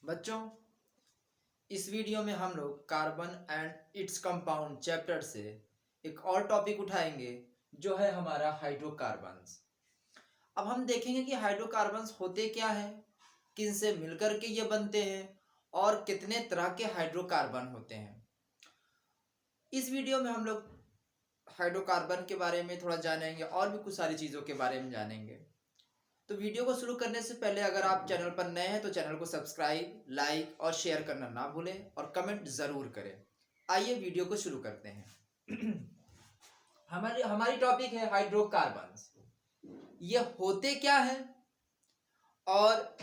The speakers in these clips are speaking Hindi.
बच्चों, इस वीडियो में हम लोग carbon and its compound chapter से एक और टॉपिक उठाएंगे जो है हमारा हाइड्रोकार्बन्स। अब हम देखेंगे कि हाइड्रोकार्बन्स होते क्या हैं, किन से मिलकर के ये बनते हैं और कितने तरह के हाइड्रोकार्बन होते हैं। इस वीडियो में हम लोग हाइड्रोकार्बन के बारे में थोड़ा जानेंगे और भी कुछ सारी चीज़ों के बारे में जानेंगे। तो वीडियो को शुरू करने से पहले अगर आप चैनल पर नए हैं तो चैनल को सब्सक्राइब, लाइक और शेयर करना ना भूलें और कमेंट ज़रूर करें। आइए वीडियो को शुरू करते हैं। हमारी हमारी टॉपिक है हाइड्रोकार्बन्स। ये होते क्या हैं और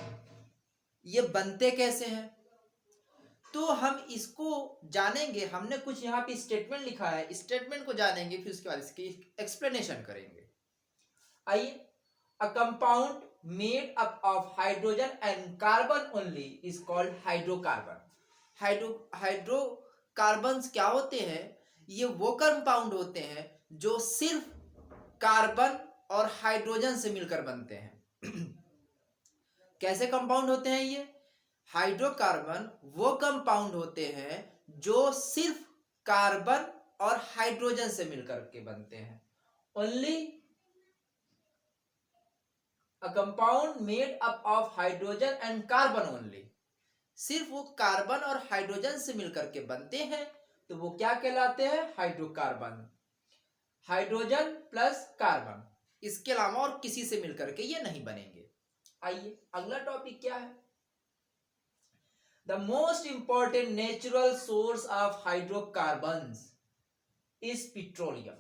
ये बनते कैसे हैं, तो हम इसको जानेंगे। हमने कुछ यहाँ पे स्टेटमेंट लिखा है, स्टेटमेंट को जानेंगे, फिर उसके बाद इसकी एक्सप्लेनेशन करेंगे। आइए। A compound made up of hydrogen and carbon only is called hydrocarbon. Hydrocarbons क्या होते हैं? ये वो कंपाउंड होते हैं जो सिर्फ कार्बन और हाइड्रोजन से मिलकर बनते हैं। कैसे कंपाउंड होते हैं ये? हाइड्रोकार्बन वो कंपाउंड होते हैं जो सिर्फ कार्बन और हाइड्रोजन से मिलकर के बनते हैं। Only A compound made up of hydrogen and carbon only. सिर्फ वो कार्बन और हाइड्रोजन से मिलकर के बनते हैं तो वो क्या कहलाते हैं? हाइड्रोकार्बन। हाइड्रोजन प्लस कार्बन, इसके अलावा और किसी से मिलकर के ये नहीं बनेंगे। आइए अगला टॉपिक क्या है? The most important natural source of hydrocarbons is petroleum.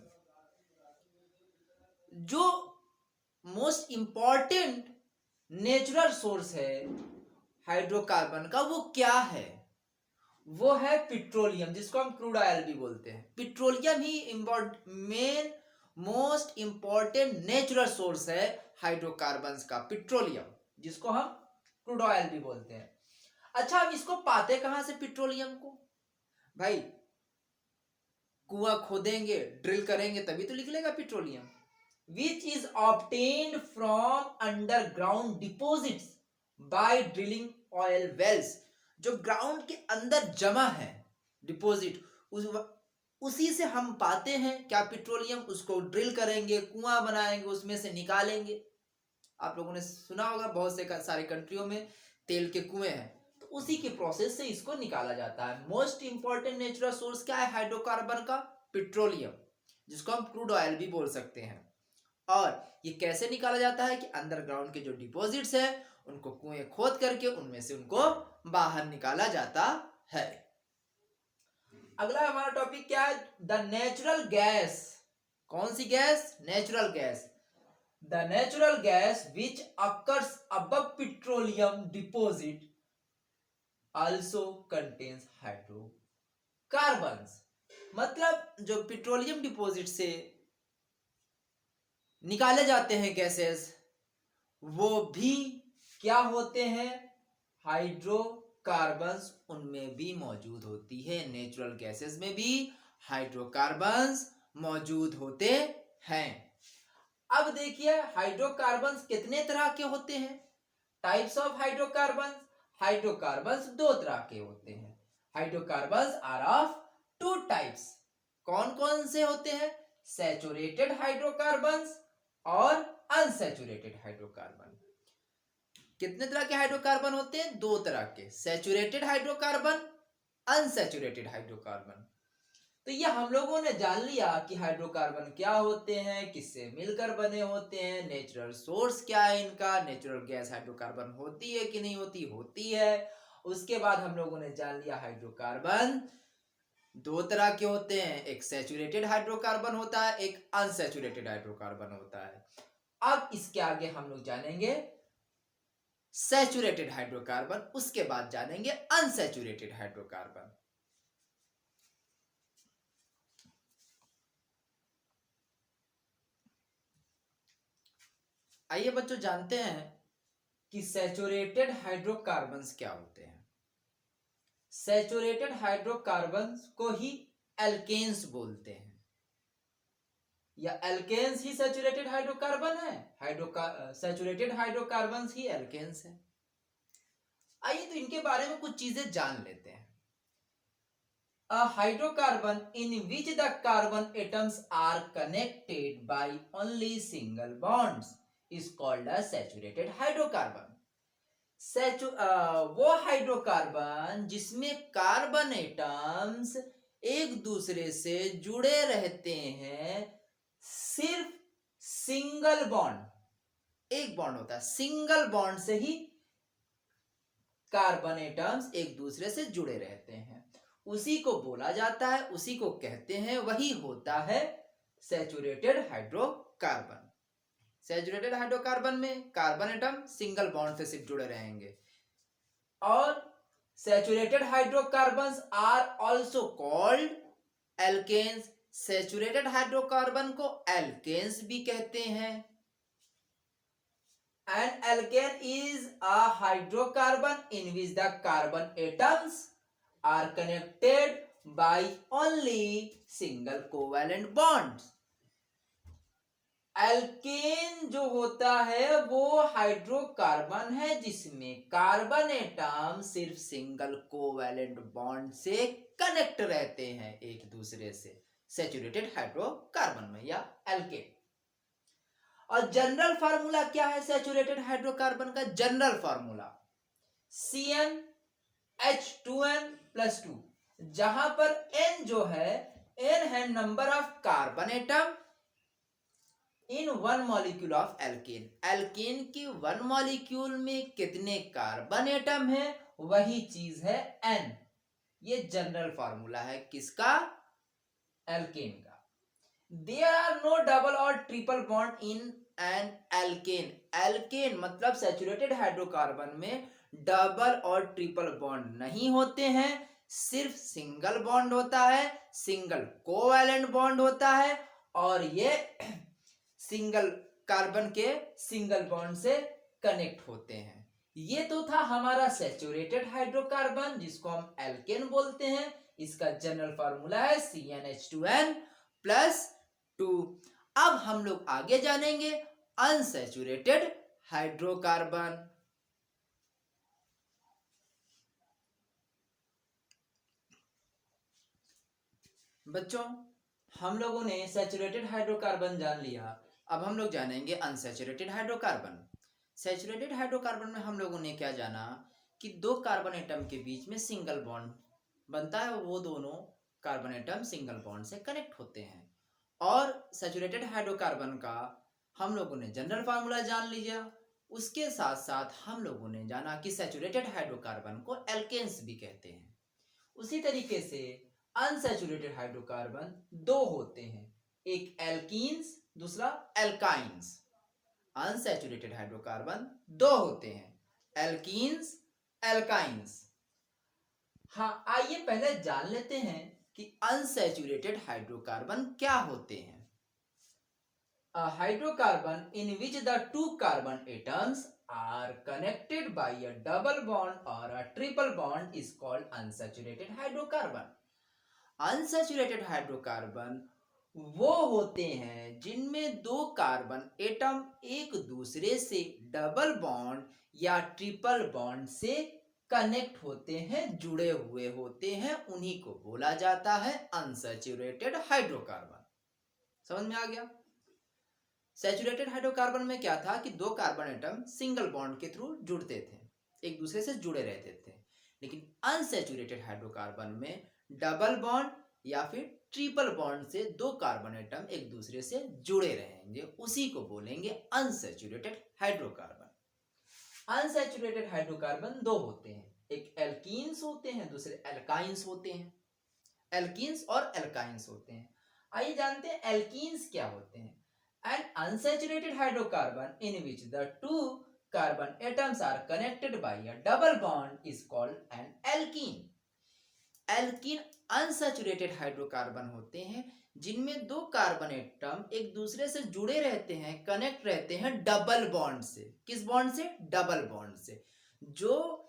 जो मोस्ट इंपॉर्टेंट नेचुरल सोर्स है हाइड्रोकार्बन का, वो क्या है? वो है पेट्रोलियम, जिसको हम क्रूड ऑयल भी बोलते हैं। पेट्रोलियम ही main most important natural source है हाइड्रोकार्बन्स का, पेट्रोलियम, जिसको हम क्रूड ऑयल भी बोलते हैं। अच्छा, हम इसको पाते कहां से पेट्रोलियम को? भाई, कुआं खोदेंगे, ड्रिल करेंगे, तभी तो निकलेगा petroleum. Which is obtained from underground deposits by drilling oil wells। जो ग्राउंड के अंदर जमा है डिपॉजिट, उसी से हम पाते हैं क्या? पेट्रोलियम। उसको ड्रिल करेंगे, कुआं बनाएंगे, उसमें से निकालेंगे। आप लोगों ने सुना होगा बहुत से सारे कंट्रियों में तेल के कुएं हैं, तो उसी के प्रोसेस से इसको निकाला जाता है। मोस्ट इंपॉर्टेंट नेचुरल सोर्स क्या है हाइड्रोकार्बन का? पेट्रोलियम, जिसको हम क्रूड ऑयल भी बोल सकते हैं। और ये कैसे निकाला जाता है कि अंडरग्राउंड के जो डिपॉजिट्स है उनको कुएं खोद करके उनमें से उनको बाहर निकाला जाता है। अगला हमारा टॉपिक क्या है? The natural gas. कौन सी गैस? Natural gas. The natural gas which occurs above petroleum deposit also contains hydrocarbons. मतलब जो पेट्रोलियम डिपॉजिट से निकाले जाते हैं गैसेस, वो भी क्या होते हैं? हाइड्रोकार्बन्स उनमें भी मौजूद होती है। नेचुरल गैसेस में भी हाइड्रोकार्बन्स मौजूद होते हैं। अब देखिए हाइड्रोकार्बन्स कितने तरह के होते हैं? Types of hydrocarbons. हाइड्रोकार्बन्स दो तरह के होते हैं। Hydrocarbons are of two types. कौन कौन से होते हैं? सैचुरेटेड हाइड्रोकार्बन्स और अनसैचुरेटेड हाइड्रोकार्बन। कितने तरह के हाइड्रोकार्बन होते हैं? दो तरह के, सैचुरेटेड हाइड्रोकार्बन, अनसैचुरेटेड हाइड्रोकार्बन। तो ये हम लोगों ने जान लिया कि हाइड्रोकार्बन क्या होते हैं, किससे मिलकर बने होते हैं, नेचुरल सोर्स क्या है इनका, नेचुरल गैस हाइड्रोकार्बन होती है कि नहीं होती? होती है। उसके बाद हम लोगों ने जान लिया हाइड्रोकार्बन दो तरह के होते हैं, एक सैचुरेटेड हाइड्रोकार्बन होता है, एक अनसैचुरेटेड हाइड्रोकार्बन होता है। अब इसके आगे हम लोग जानेंगे सैचुरेटेड हाइड्रोकार्बन, उसके बाद जानेंगे अनसैचुरेटेड हाइड्रोकार्बन। आइए बच्चों जानते हैं कि सैचुरेटेड हाइड्रोकार्बन्स क्या होते हैं। सैचुरेटेड हाइड्रोकार्बन्स को ही एल्केन्स बोलते हैं, या एल्केन्स ही सैचुरेटेड हाइड्रोकार्बन है। सैचुरेटेड हाइड्रोकार्बन्स ही एल्केन्स है। आइए तो इनके बारे में कुछ चीजें जान लेते हैं। A hydrocarbon in which the carbon atoms are connected by only single bonds is called a saturated hydrocarbon. वो हाइड्रोकार्बन जिसमें कार्बन एटम्स एक दूसरे से जुड़े रहते हैं, सिर्फ सिंगल बॉन्ड, एक बॉन्ड होता है, सिंगल बॉन्ड से ही कार्बन एटम्स एक दूसरे से जुड़े रहते हैं, उसी को बोला जाता है, उसी को कहते हैं, वही होता है सैचुरेटेड हाइड्रोकार्बन। सैचुरेटेड हाइड्रोकार्बन में कार्बन एटम सिंगल बॉन्ड से सिर्फ जुड़े रहेंगे। और saturated hydrocarbons are also called alkanes. Saturated hydrocarbon को एल्केन्स भी कहते हैं। An alkane is a hydrocarbon in which the carbon atoms are connected by only single covalent bonds. Alkane जो होता है वो हाइड्रोकार्बन है जिसमें कार्बन एटम सिर्फ सिंगल कोवैलेंट बॉन्ड से कनेक्ट रहते हैं एक दूसरे से, सैचुरेटेड हाइड्रोकार्बन में या एल्केन। और जनरल फार्मूला क्या है सैचुरेटेड हाइड्रोकार्बन का? जनरल फार्मूला CnH2n+2, जहां पर N जो है, N है number of carbon atom in one molecule of alkane. Alkane के वन मॉलिक्यूल में कितने कार्बन एटम है, वही चीज है N। ये जनरल फार्मूला है किसका? एल्केन का। There are no double or triple bond in an alkane. Alkane मतलब सैचुरेटेड हाइड्रोकार्बन में डबल और ट्रिपल बॉन्ड नहीं होते हैं, सिर्फ सिंगल बॉन्ड होता है, सिंगल कोवैलेंट बॉन्ड होता है, और ये सिंगल कार्बन के सिंगल बॉन्ड से कनेक्ट होते हैं। ये तो था हमारा सैचुरेटेड हाइड्रोकार्बन जिसको हम एल्केन बोलते हैं। इसका जनरल फार्मूला है CnH2n+2। अब हम लोग आगे जानेंगे अनसैचुरेटेड हाइड्रोकार्बन। बच्चों, हम लोगों ने सैचुरेटेड हाइड्रोकार्बन जान लिया, अब हम लोग जानेंगे अनसैचुरेटेड हाइड्रोकार्बन। सैचुरेटेड हाइड्रोकार्बन में हम लोगों ने क्या जाना कि दो कार्बन एटम के बीच में सिंगल बॉन्ड बनता है, वो दोनों कार्बन एटम सिंगल बॉन्ड से कनेक्ट होते हैं। और सैचुरेटेड हाइड्रोकार्बन का हम लोगों ने जनरल फार्मूला जान लिया। उसके साथ साथ हम लोगों ने जाना कि सैचुरेटेड हाइड्रोकार्बन को एल्केन्स भी कहते हैं। उसी तरीके से अनसैचुरेटेड हाइड्रोकार्बन दो होते हैं, एक एल्कीन्स, दूसरा एल्काइंस। अनसैचुरेटेड हाइड्रोकार्बन दो होते हैं, एल्कीन्स, एल्काइंस। हाँ, आइए पहले जान लेते हैं कि अनसैचुरेटेड हाइड्रोकार्बन क्या होते हैं। A hydrocarbon in which the two carbon atoms are connected by a double bond or a triple bond is called unsaturated hydrocarbon. Unsaturated hydrocarbon वो होते हैं जिनमें दो कार्बन एटम एक दूसरे से डबल बॉन्ड या ट्रिपल बॉन्ड से कनेक्ट होते हैं, जुड़े हुए होते हैं, उन्हीं को बोला जाता है अनसैचुरेटेड हाइड्रोकार्बन। समझ में आ गया? सैचुरेटेड हाइड्रोकार्बन में क्या था कि दो कार्बन एटम सिंगल बॉन्ड के थ्रू जुड़ते थे, एक दूसरे से जुड़े रहते थे। लेकिन अनसैचुरेटेड हाइड्रोकार्बन में डबल बॉन्ड या फिर ट्रिपल बॉन्ड से दो कार्बन एटम एक दूसरे से जुड़े रहेंगे, उसी को बोलेंगे अनसैचुरेटेड हाइड्रोकार्बन। अनसैचुरेटेड हाइड्रोकार्बन दो होते हैं, एक एल्कीन्स होते हैं, दूसरे एल्काइंस होते हैं। एल्कीन्स और एल्काइंस होते हैं। आइए जानते हैं एल्कीन्स क्या होते हैं। An unsaturated hydrocarbon in which the two carbon atoms are connected by a double bond is called an alkene. Alkene unsaturated hydrocarbon होते हैं जिनमें दो कार्बन एटम एक दूसरे से जुड़े रहते हैं, कनेक्ट रहते हैं डबल बॉन्ड से। किस बॉन्ड से? डबल बॉन्ड से। जो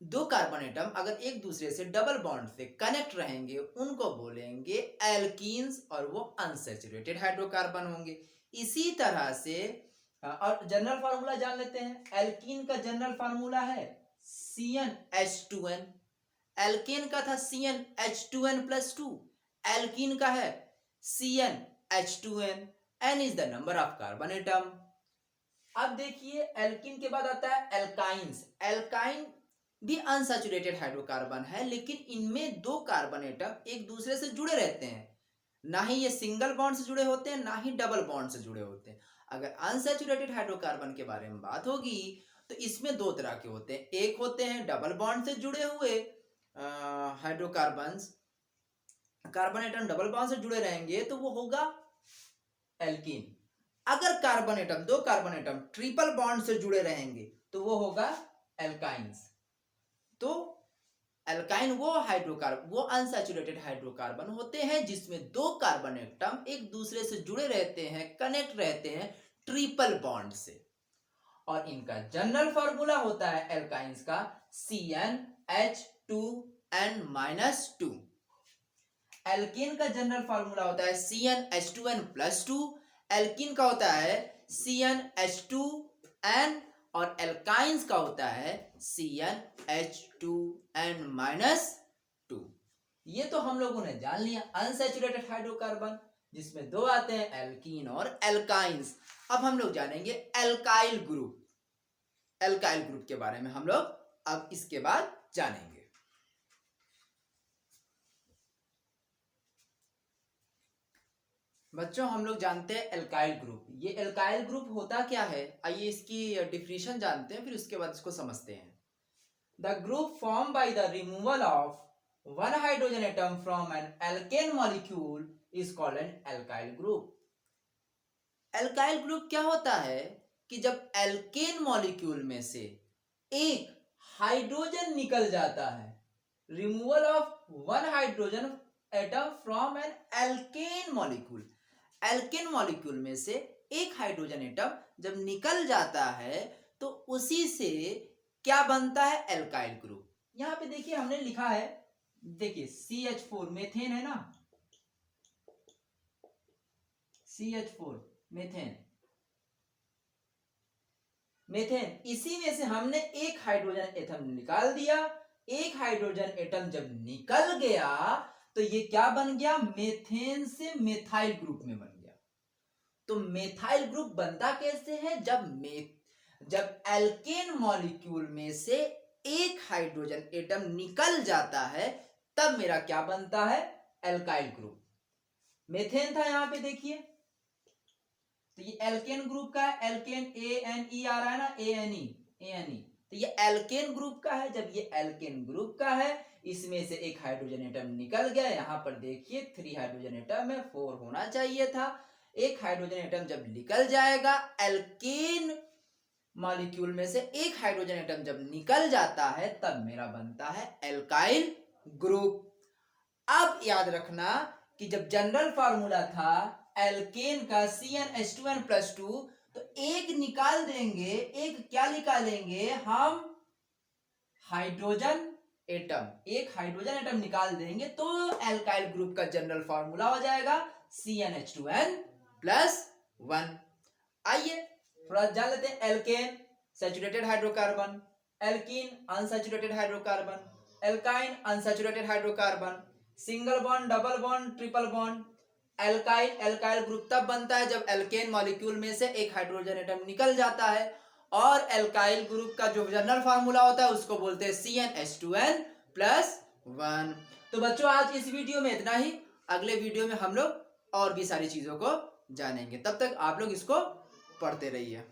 दो कार्बन एटम अगर एक दूसरे से डबल बॉन्ड से कनेक्ट रहेंगे उनको बोलेंगे एल्कीन्स, और वो अनसैचुरेटेड हाइड्रोकार्बन होंगे। इसी तरह से और जनरल फार्मूला जान लेते हैं। एल्कीन का जनरल फार्मूला है CnH2n। एल्केन का था CnH2n+2, एल्कीन का है CnH2n। N is the number of carbon atom. अब देखिए एल्कीन के बाद आता है एल्काइंस। एल्काइन भी अनसैचुरेटेड हाइड्रोकार्बन है, लेकिन इनमें दो कार्बन एटम एक दूसरे से जुड़े रहते हैं। ना ही ये सिंगल बॉन्ड से जुड़े होते हैं, ना ही डबल बॉन्ड से जुड़े होते हैं। अगर अनसैचुरेटेड हाइड्रोकार्बन के बारे में बात होगी तो इसमें दो तरह के होते हैं। एक होते हैं डबल बॉन्ड से जुड़े हुए hydrocarbons, carbon atom double bond से जुड़े रहेंगे तो वो होगा एल्कीन। अगर कार्बन एटम, दो कार्बन एटम ट्रिपल बॉन्ड से जुड़े रहेंगे तो वो होगा एल्काइंस। तो एल्काइन वो हाइड्रोकार्बन, वो अनसैचुरेटेड हाइड्रोकार्बन होते हैं जिसमें दो कार्बन एटम एक दूसरे से जुड़े रहते हैं, कनेक्ट रहते हैं ट्रिपल बॉन्ड से। और इनका जनरल फार्मूला होता है एल्काइंस का CnH2n-2। एल्कीन का जनरल फार्मूला होता है CnH2n+2। एल्कीन का होता है CnH2n और एल्काइंस का होता है CnH2n-2। ये तो हम लोगों ने जान लिया अनसैचुरेटेड हाइड्रोकार्बन, जिसमें दो आते हैं एल्कीन और एल्काइंस। अब हम लोग जानेंगे एल्काइल ग्रुप। एल्काइल ग्रुप के बारे में हम लोग अब इसके बाद जानेंगे। बच्चों हम लोग जानते हैं एल्काइल ग्रुप। ये एल्काइल ग्रुप होता क्या है, आइए इसकी डिफिनेशन जानते हैं, फिर उसके बाद इसको समझते हैं। The group form by the removal of one hydrogen atom from an alkane molecule is called an alkyl group. Alkyl group क्या होता है कि जब एल्केन मॉलिक्यूल में से एक हाइड्रोजन निकल जाता है, removal of one hydrogen atom from an alkane molecule, alkane molecule में से एक हाइड्रोजन एटम जब निकल जाता है तो उसी से क्या बनता है, एल्काइल ग्रुप। यहां पे देखिए हमने लिखा है, देखिए CH4 मेथेन है ना, CH4 मेथेन, मेथेन, इसी में से हमने एक हाइड्रोजन एटम निकाल दिया। एक हाइड्रोजन एटम जब निकल गया तो ये क्या बन गया, मेथेन से मेथाइल ग्रुप में बन गया। तो मेथाइल ग्रुप बनता कैसे है, जब एल्केन मॉलिक्यूल में से एक हाइड्रोजन एटम निकल जाता है तब मेरा क्या बनता है, एल्काइल ग्रुप। मेथेन था यहां पे देखिए, तो ये एल्केन ग्रुप का है, एल्केन ANE आ रहा है ना, ANE, तो ये एल्केन ग्रुप का है। जब ये एल्केन ग्रुप का है, इसमें से एक हाइड्रोजन एटम निकल गया, यहां पर देखिए 3 हाइड्रोजन एटम है, 4 होना चाहिए था। एक हाइड्रोजन एटम जब निकल जाएगा, एल्केन मॉलिक्यूल में से एक हाइड्रोजन एटम जब निकल जाता है तब मेरा बनता है एल्काइल ग्रुप। अब याद रखना कि जब जनरल फार्मूला था एल्केन का CnH2n+2, तो एक निकाल देंगे, एक क्या निकालेंगे हम, हाइड्रोजन एटम, एक हाइड्रोजन एटम निकाल देंगे तो एल्काइल ग्रुप का जनरल फार्मूला हो जाएगा CnH2n+1। आइए थोड़ा जान लेते हैं। Alkane saturated hydrocarbon, alkene unsaturated hydrocarbon, alkyne unsaturated hydrocarbon, single bond, double bond, triple bond. Alkyl, alkyl group तब बनता है जब एल्केन मॉलिक्यूल में से एक हाइड्रोजन एटम निकल जाता है। और एल्काइल ग्रुप का जो जनरल फार्मूला होता है उसको बोलते हैं CnH2n+1। तो बच्चों आज इस वीडियो में इतना ही, अगले वीडियो में हम लोग और भी सारी चीजों को जानेंगे। तब तक आप लोग इसको पढ़ते रहिए।